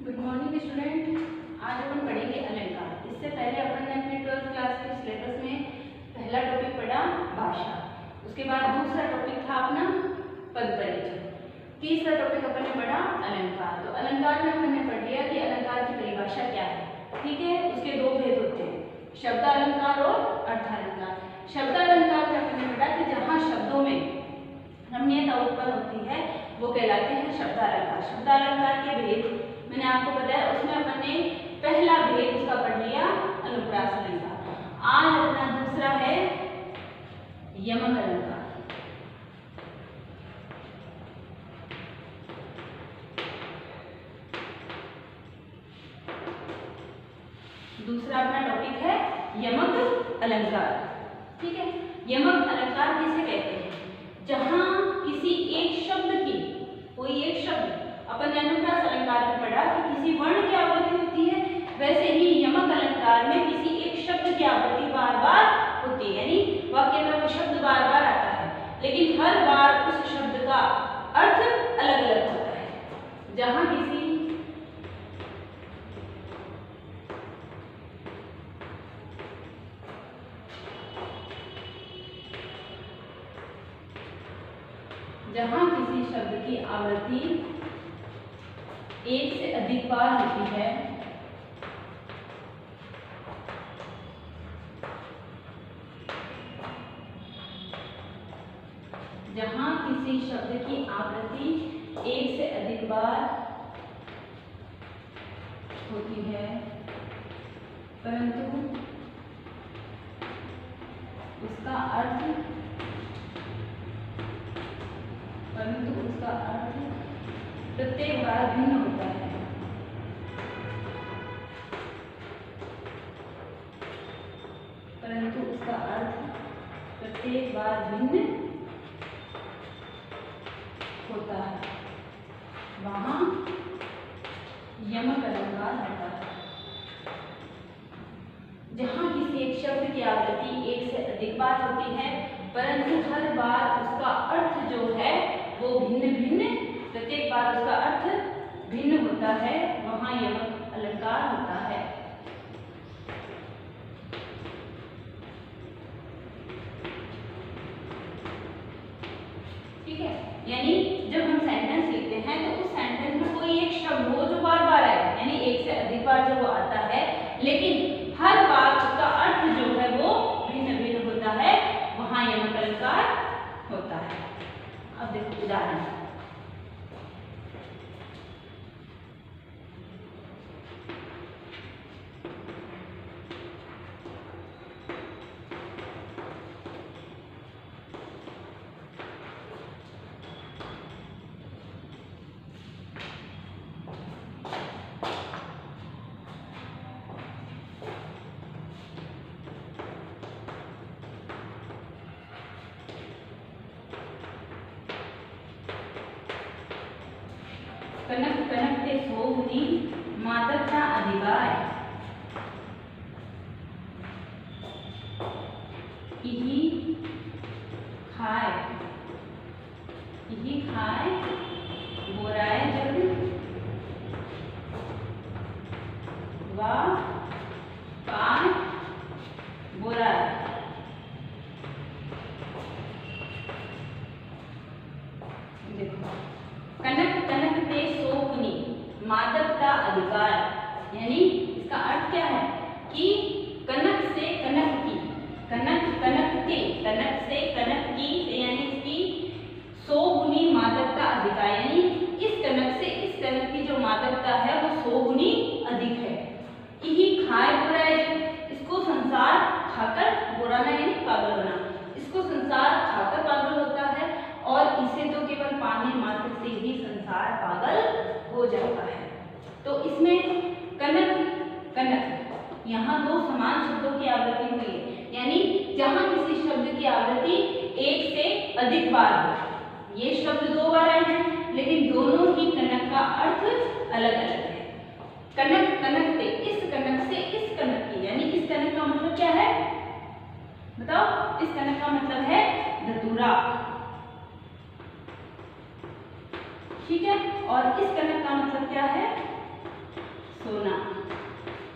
Good morning student. आज अपन पढ़ेंगे अलंकार। इससे पहले अपन ने अपने 12th क्लास के सिलेबस में पहला टॉपिक पढ़ा भाषा, उसके बाद दूसरा टॉपिक था अपना पद परिचय, तीसरा टॉपिक अपन ने पढ़ा अलंकार। तो अलंकार में अपन ने पढ़ लिया कि अलंकार की परिभाषा क्या है। ठीक है, उसके दो भेद होते हैं, शब्द अलंकार और अर्थालंकार। शब्द अलंकार में अपन ने पढ़ा कि जहाँ शब्दों में रमणीयता उत्पन्न होती है वो कहलाते हैं शब्दालंकार। शब्दालंकार के भेद मैंने आपको बताया, उसमें अपन ने पहला भेद उसका पढ़ लिया अनुप्रास अलंकार। आज अपना दूसरा है यमक अलंकार। दूसरा अपना टॉपिक है यमक अलंकार। ठीक है, यमक अलंकार किसे कहते हैं? जहां किसी एक शब्द की, कोई एक शब्द, अपन ने अनुप्रास अलंकार में पढ़ा कि किसी वर्ण की आवृत्ति होती है, वैसे ही यमक अलंकार में किसी एक शब्द की आवृत्ति बार बार होती है, यानी वाक्य में वो शब्द बार बार आता है, लेकिन हर बार उस शब्द का अर्थ अलग अलग होता है। जहां किसी शब्द की आवृत्ति एक से अधिक बार होती है, जहां किसी शब्द की आवृत्ति एक से अधिक बार होती है परंतु उसका अर्थ प्रत्येक बार भिन्न होता है। परंतु उसका अर्थ प्रत्येक बार भिन्न होता है, वहां यमक अलंकार होता है। जहां किसी एक शब्द की आवृत्ति एक से अधिक बार होती है परंतु हर बार उसका अर्थ जो है वो भिन्न भिन्न, प्रत्येक बार उसका अर्थ भिन्न होता है, वहां यमक अलंकार होता है। ठीक है, यानी जब हम सेंटेंस लिखते हैं तो उस सेंटेंस में कोई एक शब्द हो जो बार बार आए, यानी एक से अधिक बार जो वो आता है, लेकिन हर बार उसका अर्थ जो है वो भिन्न भिन्न होता है, वहां यमक अलंकार होता है। अब देखो उदाहरण, कनक कनक ते सोहनी मादक का अधिकार, इही खाए बोराए जब वा पान बोराए। देखो, कनक कनक ते सोहनी मादक का अधिकार, यानी इसका अर्थ क्या है कि कनक से कनक की, कनक कनक ते, कनक से कनक की, यानी इसकी 100 गुनी मादकता अधिकार, यानी इस कनक से इस कनक की जो मादकता है वो 100 गुनी अधिक है। यही खाए बुराए, इसको संसार खाकर, बुराना यानी पागल होना, इसको संसार खाकर पागल होता है और इसे तो केवल पाने मात्र से ही संसार पागल हो जाता है। तो इसमें कनक कनक, यहाँ दो समान शब्दों की आवृत्ति हुई है, यानी जहां किसी शब्द की आवृत्ति एक से अधिक बार हो, ये शब्द दो बार आए हैं लेकिन दोनों ही कनक का अर्थ अलग अलग है। कनक कनक से, इस कनक से इस कनक की, यानी इस कनक का मतलब क्या है बताओ? इस कनक का मतलब है धतूरा। ठीक है, और इस कनक का मतलब क्या है? सोना,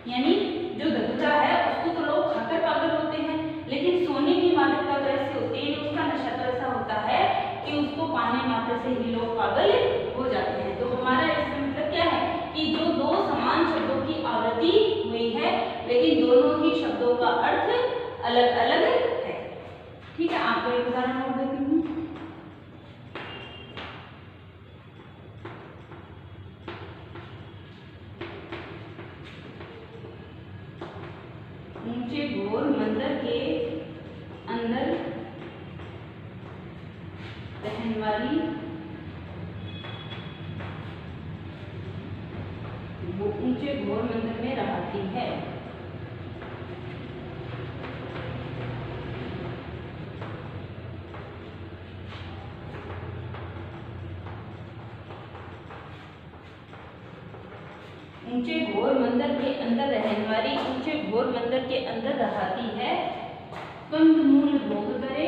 यानी जो धतूरा है उसको तो लोग खाकर पागल होते हैं, लेकिन सोने की मादकता तो ऐसी होती है, उसका नशा तो ऐसा होता है कि उसको पाने मात्र से ही लोग पागल हो जाते हैं। तो हमारा इसका मतलब क्या है कि जो दो समान शब्दों की आवृत्ति हुई है, लेकिन दोनों ही शब्दों का अर्थ अलग अलग है। ठीक है, आपको एक उदाहरण और देती हूँ। ऊंचे घोर मंदिर के अंदर रहने वाली वो ऊंचे घोर मंदिर में रहती है। ऊंचे घोर मंदिर के अंदर रहने वाली ऊंचे घोर मंदिर के अंदर रहती है, कंदमूल भोग करे,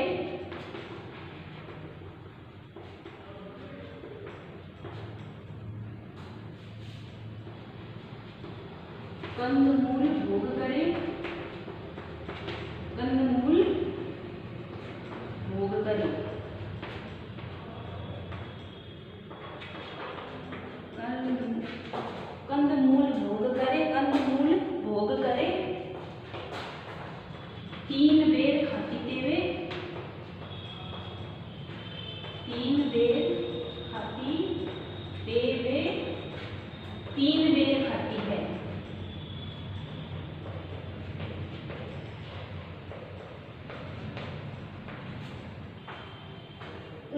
कंदमूल भोग करे, कंदमूल भोग करे, कंदमूल भोग करे, कंदमूल भोग करे, तीन बेर खाती तेवे, तीन बेर खाती तेवे, तीन बेर खाती है।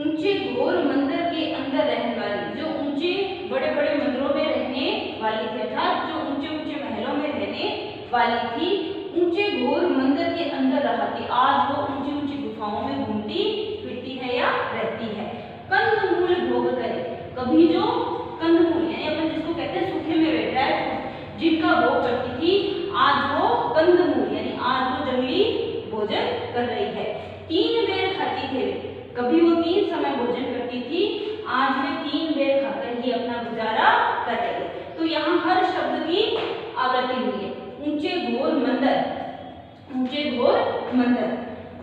ऊंचे घोर मंदिर के अंदर रहने वाली, जो ऊंचे बड़े बड़े मंदिरों में रहने वाली थी, अर्थात जो ऊंचे ऊंचे महलों में रहने वाली थी, ऊंचे घोर मंदिर के अंदर रहती, आज वो ऊंची ऊंची गुफाओं में घूमती फिरती है या रहती है। कंदमूल भोग करे, कभी जो कंदमूल यानी अपन जिसको कहते हैं सूखे मेवे, ड्राई फ्रूट, जिनका भोग करती थी, आज वो कंदमूल यानी आज वो जंगली भोजन कर रही है। तीन बेर खाती थे, कभी वो 3 समय भोजन करती थी, आज वे 3 बेर खाकर ही अपना गुजारा कर रही है। तो यहाँ हर शब्द की आवृत्ति हुई है। ऊंचे घोर मंदिर, ऊंचे घोर मंदिर,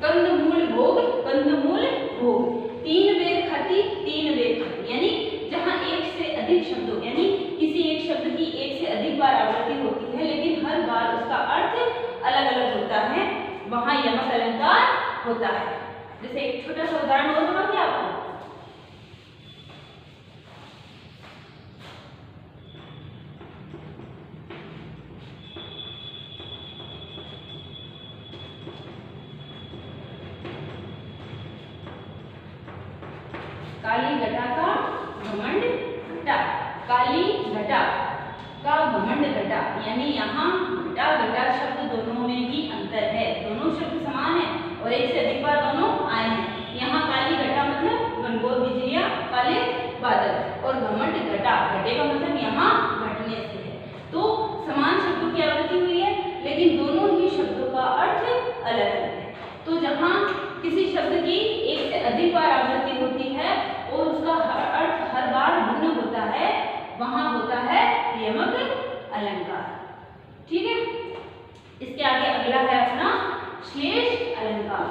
कंदमूल भोग, कंदमूल भोग, 3 बेर खाती, 3 बेर खाती, यानी जहाँ एक से अधिक शब्दों यानी किसी एक शब्द की एक से अधिक बार आवृत्ति होती है, लेकिन हर बार उसका अर्थ अलग अलग होता है, वहां यमक अलंकार होता है। जैसे एक छोटा सा उदाहरण और दूंगा क्या आपको। काली घटा का घमंड घटा, काली घटा का घमंड घटा, यानी यहाँ घटा घटा शब्द दोनों में ही अंतर है, दोनों शब्द समान है और एक से अधिक बार दोनों आए हैं। यहाँ काली घटा मतलब घनघोर बिजलियां, काले बादल, और घमंड घटा, घटे का मतलब यहाँ घटने से है। तो समान शब्दों की आवृत्ति हुई है, लेकिन दोनों ही शब्दों का अर्थ अलग अलग है। तो जहाँ किसी शब्द की एक से अधिक बार आवृत्ति होती है और उसका अर्थ हर बार भिन्न होता है, वहां होता है यमक अलंकार। ठीक है, इसके आगे अगला है अपना श्लेष अलंकार।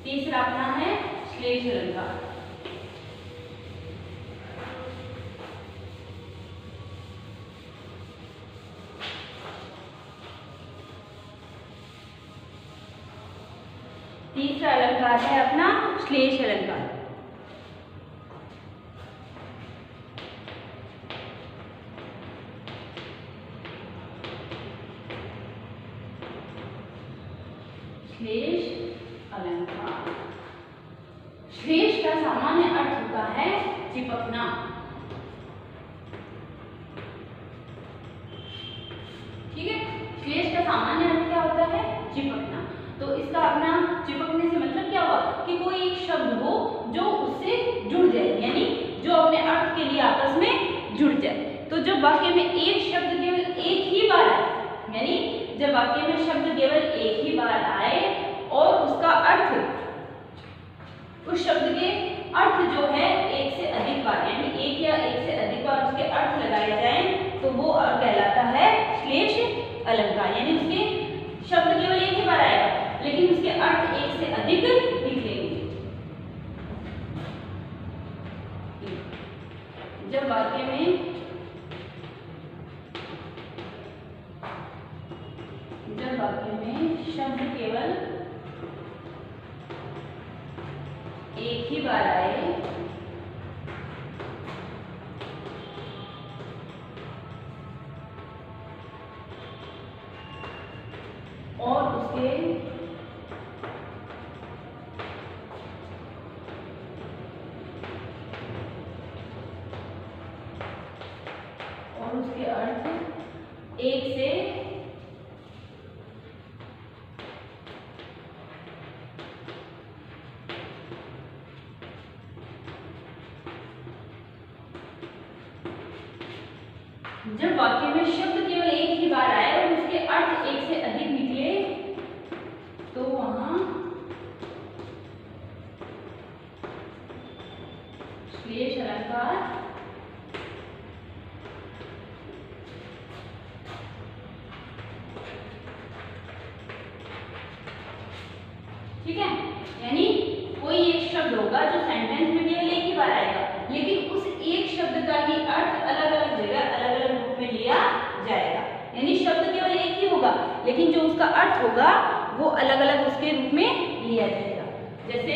तीसरा अपना है श्लेष अलंकार। तीसरा अलंकार है अपना श्लेष अलंकार। श्लेष अलंकार, श्लेष का सामान्य अर्थ होता है चिपकना। ठीक है, श्लेष का सामान्य अर्थ क्या होता है? चिपकना। तो इसका अपना चिपकने से मतलब क्या हुआ कि कोई एक शब्द हो जो उससे जुड़ जाए, यानी जो अपने अर्थ के लिए आपस में जुड़ जाए। तो जब वाक्य में एक शब्द केवल एक ही बार आए, यानी जब वाक्य में शब्द केवल एक ही बार आए और उसका अर्थ, उस शब्द के अर्थ जो है एक से अधिक बार, यानी एक या एक से अधिक बार उसके अर्थ लगाए जाएं, तो वो कहलाता अलंकार, यानी उसके शब्द केवल एक ही बार आएगा लेकिन उसके अर्थ एक से अधिक निकलेंगे। जब वाक्य में शब्द केवल एक ही बार आए और उसके अर्थ एक से जब वाक्य में शब्द केवल एक ही बार आए और उसके अर्थ एक से अधिक निकले तो वहां श्लेष अलंकार ठीक है। यानी कोई एक शब्द होगा जो सेंटेंस में केवल एक ही बार आएगा लेकिन उस एक शब्द का ही अर्थ अलग अलग जगह अलग अलग रूप में लिया जाएगा। यानी शब्द केवल एक ही होगा लेकिन जो उसका अर्थ होगा वो अलग अलग उसके रूप में लिया जाएगा। जैसे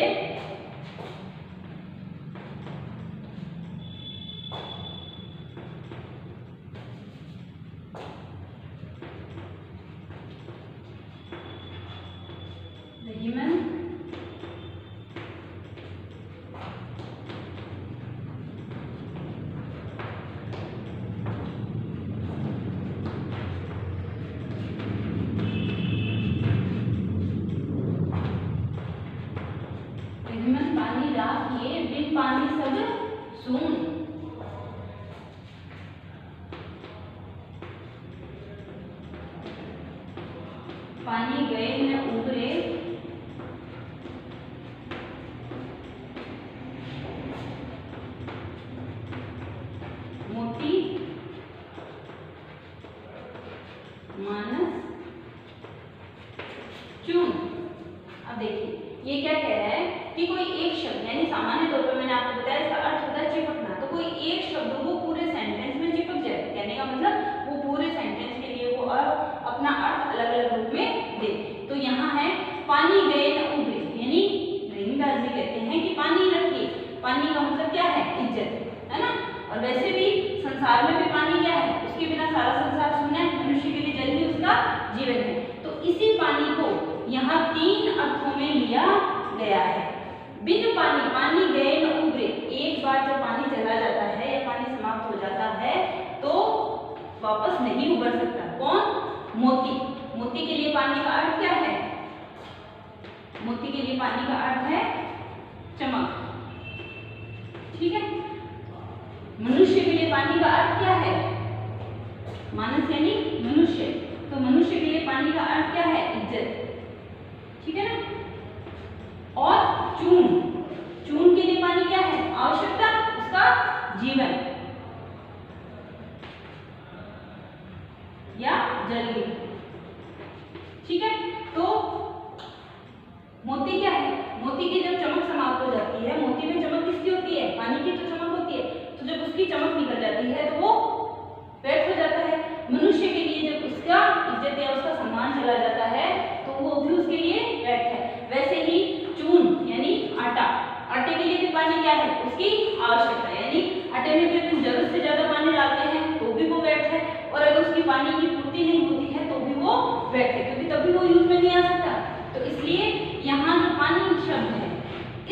पानी राख किए बिन पानी सब सून। पानी गए न उबरे मोती मानस चून। अब देखिए ये क्या कह रहा है कि कोई एक शब्द यानी सामान्य तौर पर मैंने आपको बताया इसका अर्थ होता है चिपकना, तो कोई एक शब्द वो पूरे सेंटेंस में चिपक जाए, कहने का मतलब वो पूरे सेंटेंस के लिए वो अपना अर्थ अलग अलग रूप में दे। तो यहाँ है पानी गए न उबरे, यानी रहीमदास जी कहते हैं कि पानी रखिए। पानी का मतलब क्या है? इज्जत, है ना। और वैसे भी संसार में भी पानी क्या है? उसके बिना सारा संसार शून्य है, मनुष्य के लिए जल ही उसका जीवन है। तो इसी पानी को यहाँ तीन अर्थों में लिया गया है। बिन पानी, पानी गए न उबरे, एक बार जब पानी चला जाता है या पानी समाप्त हो जाता है तो वापस नहीं उबर सकता। कौन? मोती। मोती के लिए पानी का अर्थ क्या है? मोती के लिए पानी का अर्थ है चमक, ठीक है। मनुष्य के लिए पानी का अर्थ क्या है? मानस यानी मनुष्य, तो मनुष्य के लिए पानी का अर्थ क्या है? इज्जत, ठीक है ना। और चून, चून के लिए पानी क्या है? आवश्यकता, उसका जीवन या जल, ठीक है। तो मोती क्या है? मोती की जब चमक समाप्त हो जाती है, मोती में चमक किसकी होती है? पानी की तो चमक होती है, तो जब उसकी चमक निकल जाती है तो वो व्यर्थ हो जाता है। मनुष्य के लिए जब उसका इज्जत या उसका सम्मान चला जाता है तो वो भी उसके लिए व्यर्थ है। वैसे ही चून यानी आटा, आटे के लिए भी पानी क्या है? उसकी आवश्यकता, यानी आटे में भी अपन जरूरत से ज्यादा पानी डालते हैं तो भी वो व्यर्थ है, और अगर उसकी पानी की पूर्ति नहीं होती है तो भी वो व्यर्थ है, क्योंकि तभी वो यूज में नहीं आ सकता। तो इसलिए यहाँ जो पानी शब्द है,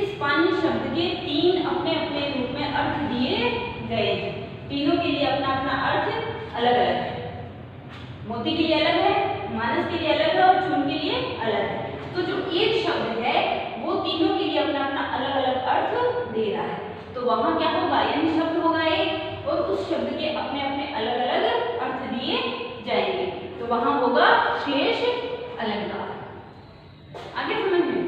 इस पानी शब्द के तीन अपने अपने रूप में अर्थ दिए गए हैं। तीनों के लिए अपना अपना अर्थ अलग अलग है। मोती के लिए अलग है, मानस के लिए अलग है और चून के लिए अलग है। तो जो एक शब्द है वो तीनों के लिए अपना अपना अलग अलग अर्थ दे रहा है। तो वहां क्या होगा? यानी शब्द होगा एक और उस शब्द के अपने अपने अलग अलग अर्थ दिए जाएंगे, तो वहां होगा श्लेष अलंकार। आगे समझ में?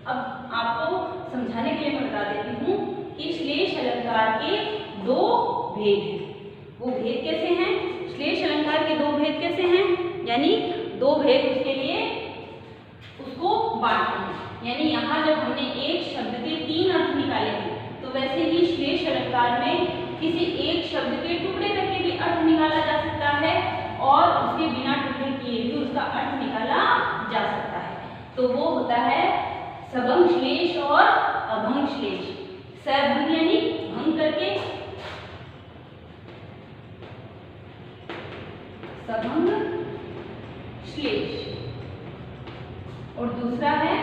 अब आपको समझाने के लिए मैं बता देती हूँ कि श्लेष अलंकार के दो भेद हैं। वो भेद कैसे हैं? श्लेष अलंकार के दो भेद कैसे हैं, यानी दो भेद उसके लिए उसको बांटते हैं। यानी यहाँ जब हमने एक शब्द के तीन अर्थ निकाले हैं, तो वैसे ही श्लेष अलंकार में किसी एक शब्द के टुकड़े करके भी अर्थ निकाला जा सकता है और उसके बिना टुकड़े किए भी उसका अर्थ निकाला जा सकता है। तो वो होता है सबंग श्लेष और अभंग श्लेष। सभंग यानी भंग करके, सबंग श्लेष, और दूसरा है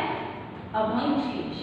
अभंग श्लेष।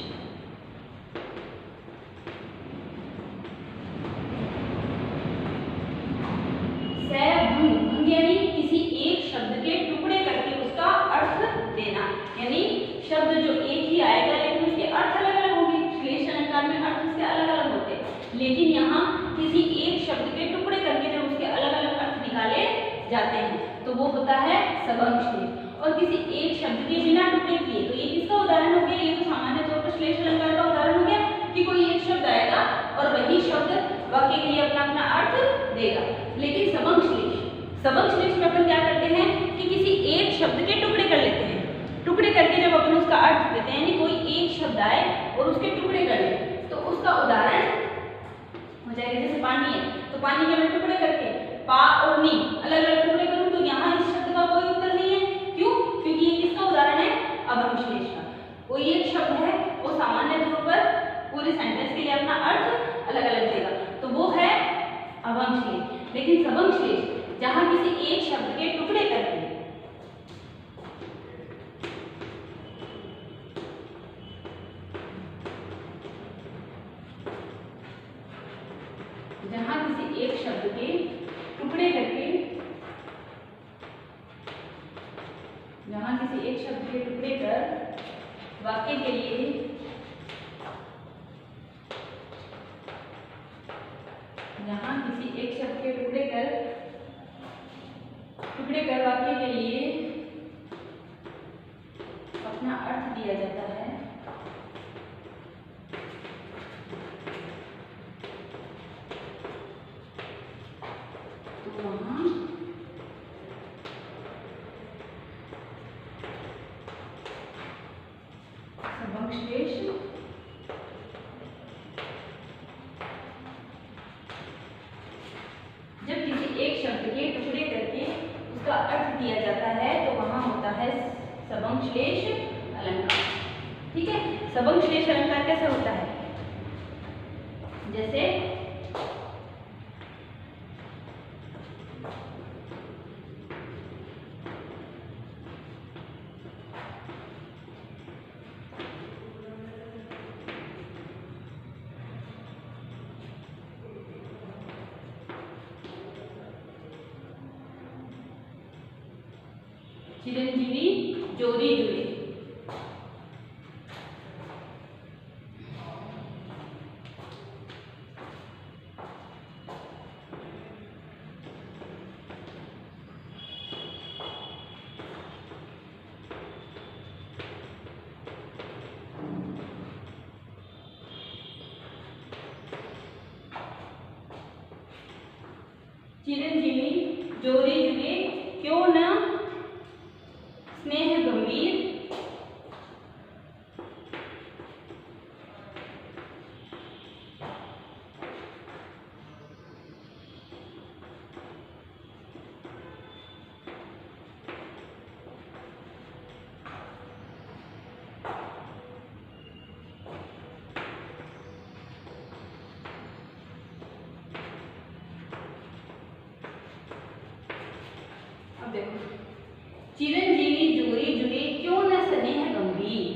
भंग यानी किसी एक शब्द के टुकड़े करके उसका अर्थ देना, यानी शब्द जो एक ही आएगा लेकिन उसके अर्थ अलग अलग होंगे। श्लेष अलंकार में अर्थ उसके अलग अलग होते हैं, लेकिन यहाँ किसी एक शब्द के टुकड़े करके जब उसके अलग अलग अर्थ निकाले जाते हैं तो वो होता है सबंग श्लेष। और किसी एक शब्द के बिना टुकड़े किए, तो ये किसका उदाहरण हो गया, ये तो सामान्य तौर पर श्लेष अलंकार का उदाहरण हो गया कि कोई एक शब्द आएगा और वही शब्द वाक्य के लिए अपना अपना अर्थ देगा। लेकिन सबंग श्लेष में अपन क्या करते हैं कि किसी एक शब्द के टुकड़े कर लेते हैं। टुकड़े करके जब अपन उसका अर्थ देते हैं, यानी कोई एक शब्द आए और उसके टुकड़े कर ले, तो उसका उदाहरण हो जाएगा जैसे पानी है, तो पानी के मैं टुकड़े करके पा और नी अलग अलग टुकड़े करूं तो यहाँ इस शब्द का कोई उत्तर नहीं है। क्यों? क्योंकि ये किसका उदाहरण है, अभंग श्लेष का। कोई एक शब्द है वो सामान्य तौर पर पूरे सेंटेंस के लिए अपना अर्थ अलग अलग देगा, तो वो है अभंग श्लेष। लेकिन सबंग श्लेष जहां किसी एक शब्द के टुकड़े करके कर वाक्य के लिए किसी एक शब्द के टुकड़े कर वाक्य के लिए अपना अर्थ दिया जाता है, तो वहां सबंग श्लेष जब किसी एक शब्द के टुकड़े करके उसका अर्थ दिया जाता है तो वहां होता है सबंग श्लेष अलंकार। ठीक है, सबंग श्लेष अलंकार कैसे होता है, जैसे चिरंजीवी जोरी जुड़े, चिरंजीवी जोरी जुड़े क्यों न स्नेह गंभीर, अब देखो चिरंजीवी जोरी जुड़े क्यों न स्नेह गंभीर।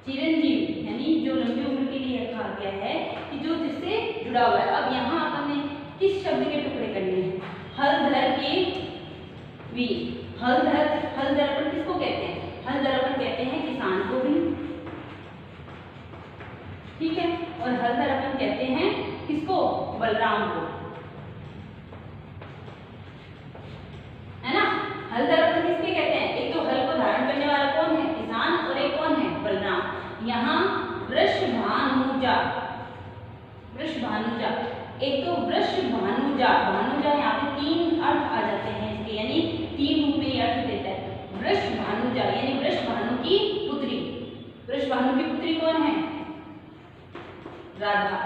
चिरंजीवी यानी जो लंबी उम्र के लिए कहा गया है कि जो जिससे जुड़ा हुआ है। अब यहाँ अपन ने किस शब्द के टुकड़े करने हैं, हलधर के वीर। हलधर अपन किसको कहते हैं, हलधर अपन कहते हैं किसान को भी, ठीक है, और हलधर अपन कहते हैं किसको, बलराम को, है ना। हलधर अपन किसके कहते हैं, एक तो हल को धारण करने वाला कौन है, किसान, और एक कौन है, बलराम। यहाँ वृषभानुजा एक तो वृष भानुजा, भानुजा यहाँ पे 3 अर्थ आ जाते हैं इसके, यानी 3 रूप में ये अर्थ देता है। वृष भानुजा यानी वृष भानु की पुत्री। वृष भानु की पुत्री कौन है? राधा,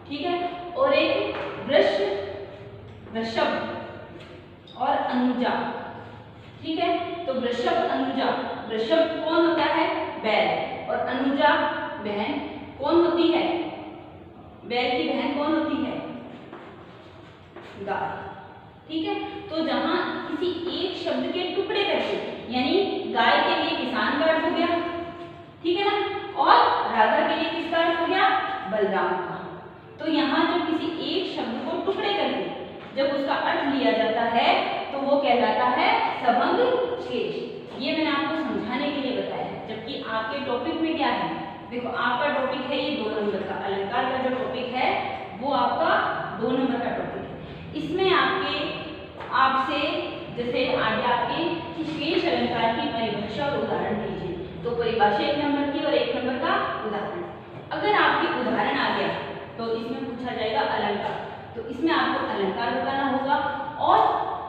ठीक है। और एक वृष, वृषभ और अनुजा, ठीक है। तो वृषभ अनुजा, वृषभ कौन होता है? बैल, और अनुजा बहन कौन होती है? बैल की बहन कौन होती है? गाय, ठीक है। तो जहां किसी एक शब्द के टुकड़े करके, यानी गाय के लिए किसान का अर्थ हो गया, ठीक है ना, और राधा के लिए किसका अर्थ हो गया? बलराम का। तो यहाँ जब किसी एक शब्द को टुकड़े करके जब उसका अर्थ लिया जाता है तो वो कहलाता है सभंग श्लेष। ये मैंने आपको समझाने के लिए बताया है, जबकि आपके टॉपिक में क्या है? देखो आपका टॉपिक है ये 2 नंबर का, अलंकार का जो टॉपिक है वो आपका 2 नंबर का टॉपिक है। इसमें आपसे जैसे आगे आपके श्लेष अलंकार की परिभाषा और उदाहरण दीजिए, तो परिभाषा 1 नंबर की और 1 नंबर का उदाहरण। अगर आपके उदाहरण आ गया तो इसमें पूछा जाएगा अलंकार, तो इसमें आपको अलंकार बताना होगा और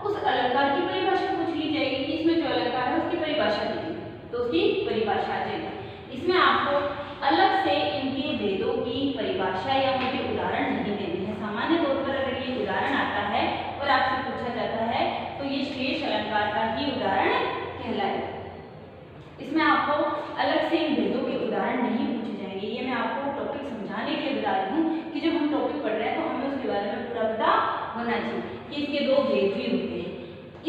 उस अलंकार की परिभाषा पूछ ली जाएगी कि इसमें जो अलंकार है उसकी परिभाषा दी, तो उसकी परिभाषा आ जाएगी। इसमें आपको अलग से इनके भेदों की परिभाषा या उनके उदाहरण नहीं देने हैं। सामान्य तौर पर अगर ये उदाहरण आता है और आपसे पूछा जाता है तो ये श्लेष अलंकार का ही उदाहरण कहलाएगा। इसमें आपको अलग से इन भेदों के उदाहरण नहीं पूछे जाएंगे। ये मैं आपको टॉपिक समझाने के लिए बता रही हूँ कि जब हम टॉपिक पढ़ रहे हैं तो हमें उसके बारे में पूरा पता होना चाहिए कि इसके 2 भेद भी होते हैं।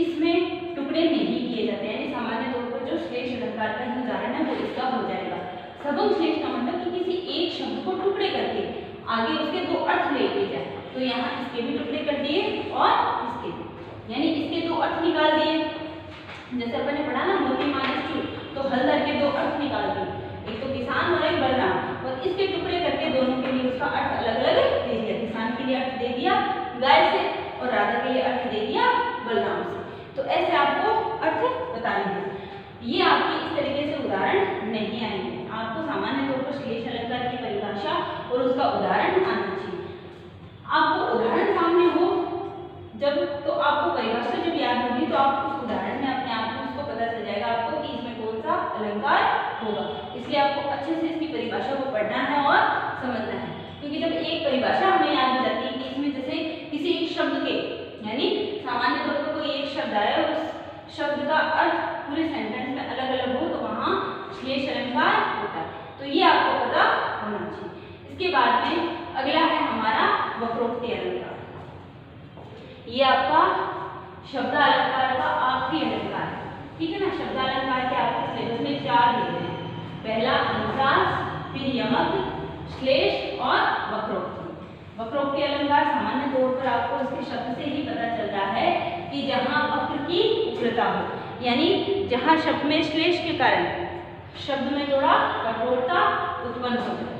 इसमें टुकड़े नहीं किए जाते हैं, यानी सामान्य तौर पर जो श्लेष अलंकार का ही उदाहरण है वो इसका हो जाएगा। सभंग श्लेष का मतलब कि किसी एक शब्द को टुकड़े करके आगे उसके 2 अर्थ ले लिए जाए। तो यहाँ इसके भी टुकड़े कर दिए और इसके भी, यानी इसके 2 अर्थ निकाल दिए। जैसे अपन ने पढ़ा ना मोती मानस चूर, तो हलदर के 2 अर्थ निकाल दिए, एक तो किसान और एक बलराम, और इसके टुकड़े करके दोनों के लिए उसका अर्थ अलग अलग दे दिया। किसान के लिए अर्थ दे दिया गाय से और राधा के लिए अर्थ दे दिया बलराम से। तो ऐसे आपको अर्थ बताने हैं। ये आपके इस तरीके से उदाहरण नहीं आएंगे। आपको सामान्य तौर पर श्लेष अलंकार की परिभाषा और उसका उदाहरण आना चाहिए। आपको उदाहरण सामने हो जब, तो आपको परिभाषा जब याद होगी तो आप उस उदाहरण में अपने आप को उसको पता चल जाएगा आपको कि इसमें कौन सा अलंकार होगा। इसलिए आपको अच्छे से इसकी परिभाषा को पढ़ना है और समझना है, क्योंकि जब एक परिभाषा हमें याद हो जाती है कि इसमें जैसे किसी एक शब्द के, यानी सामान्य तौर पर कोई एक शब्द आया और उस शब्द का अर्थ पूरे सेंटेंस में अलग अलग हो तो वहाँ श्लेष अलंकार होता है। तो ये आपको पता होना चाहिए। इसके बाद में अगला है हमारा वक्रोक्ति अलंकार। ये आपका शब्दालंकार का आखिरी अलंकार है, ठीक है ना। शब्दालंकार के आपके सिलेबस में 4 भेद हैं। पहला अनुप्रास, फिर यमक, श्लेष और वक्रोक्ति। वक्रोक्ति अलंकार सामान्य तौर पर आपको इसके शब्द से ही पता चल रहा है कि जहाँ वक्र की उग्रता हो, यानी जहाँ शब्द में श्लेष के कारण शब्द में थोड़ा कठोरता उत्पन्न हो जाए।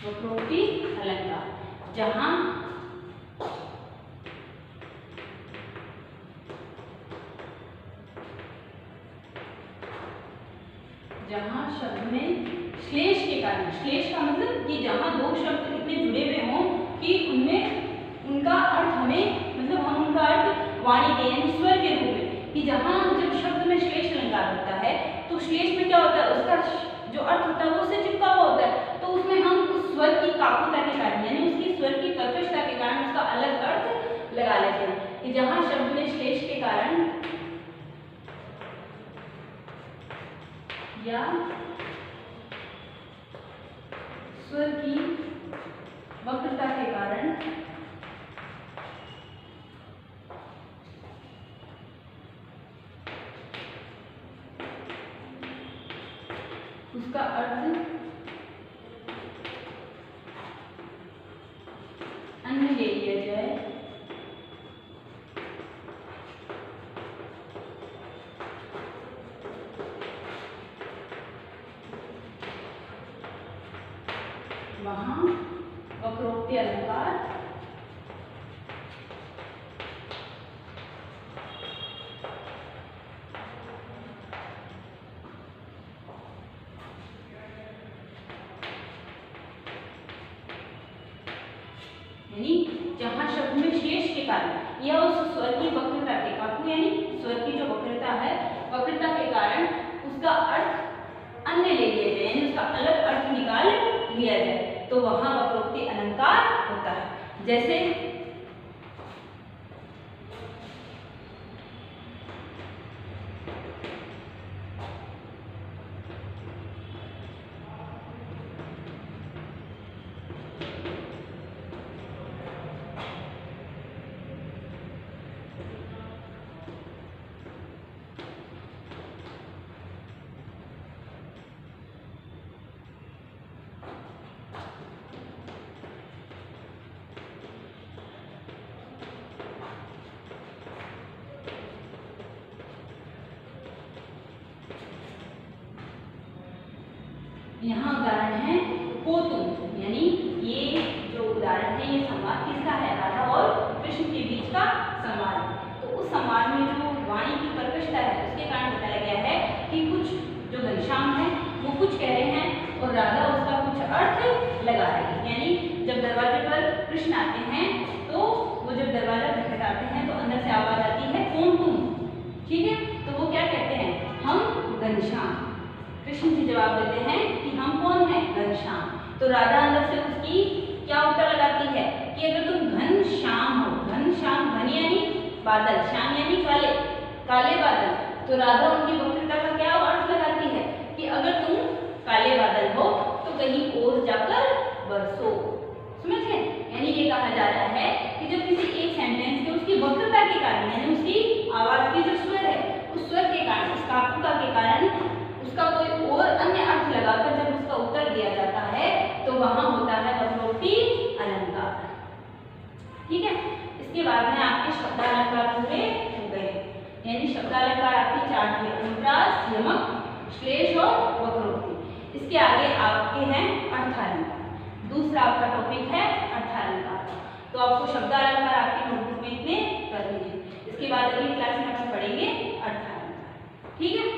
वक्रोक्ति अलंकार जहां शब्द में श्लेष के कारण, श्लेष का मतलब कि जहां 2 शब्द इतने जुड़े हुए हों कि उनमें उनका अर्थ हमें, मतलब हम उनका अर्थ वाणी के यानी स्वर के रूप में, कि जहां जब शब्द में श्लेष अलंकार होता है तो श्लेष में क्या होता है, उसका जो अर्थ होता है वो उससे चिपका हुआ होता है। तो उसमें हम उस स्वर की काकुता के कारण, यानी उसकी स्वर की कर्कशता के कारण उसका अलग अर्थ लगा लेते हैं। कि जहां शब्द में श्लेष के कारण या स्वर की वक्रता के कारण उसका अर्थ अन्य ले लिया जाए, वहां वक्रोक्ति अलंकार यानी जहाँ शब्द में शेष के कारण या उस स्वर की वक्रता के कारण, यानी स्वर की जो वक्रता है, वक्रता के कारण उसका अर्थ अन्य ले लिया जाए, यानी उसका अलग अर्थ निकाल लिया जाए, तो वहां वक्रोक्ति अलंकार होता है। जैसे यहाँ उदाहरण है पोतुम, यानी ये जो उदाहरण है ये संवाद किसका है, राधा और कृष्ण के बीच का संवाद है। तो उस संवाद में जो वाणी की कर्कशता है उसके कारण बताया गया है कि कुछ जो घनश्याम है वो कुछ कह रहे हैं और राधा उसका कुछ अर्थ लगा रही है। यानी जब दरवाजे पर कृष्ण आते हैं तो वो जब दरवाजा खटखटाते हैं तो अंदर से आवाज आती है कौन तुम, ठीक है। तो वो क्या कहते हैं, हम घनश्याम। कृष्ण जी जवाब देते हैं कि हम कौन है, घनश्याम। तो राधा अंदर से उसकी क्या उत्तर लगाती है कि अगर तुम घनश्याम हो, घनश्याम, घन यानी बादल, श्याम यानी काले, काले बादल, तो राधा उनकी वक्रता का क्या अर्थ लगाती है कि अगर तुम काले बादल हो तो कहीं और जाकर बरसो। समझ गए? यानी ये कहा जा रहा है कि जब किसी एक सेंटेंस के उसकी वक्रता के कारण, यानी उसकी आवाज की जो स्वर है उस स्वर के कारण, उस काकुता के कारण उसका कोई और अन्य अर्थ लगाकर जब उसका उत्तर दिया जाता है तो वहां होता है वक्रोक्ति अलंकार। ठीक है। इसके बाद में आपके शब्दालंकार पूरे हो गए, यानी शब्दालंकार आपके 4 थे, अनुप्रास, यमक, श्लेष और वक्रोक्ति। इसके आगे आपके हैं अर्थालंकार। दूसरा आपका टॉपिक है अर्थालंकार। तो आपको शब्दालंकार आपकी नोटबुक में इतने करने हैं। इसके बाद अगली क्लास में हम पढ़ेंगे अर्थालंकार। ठीक है।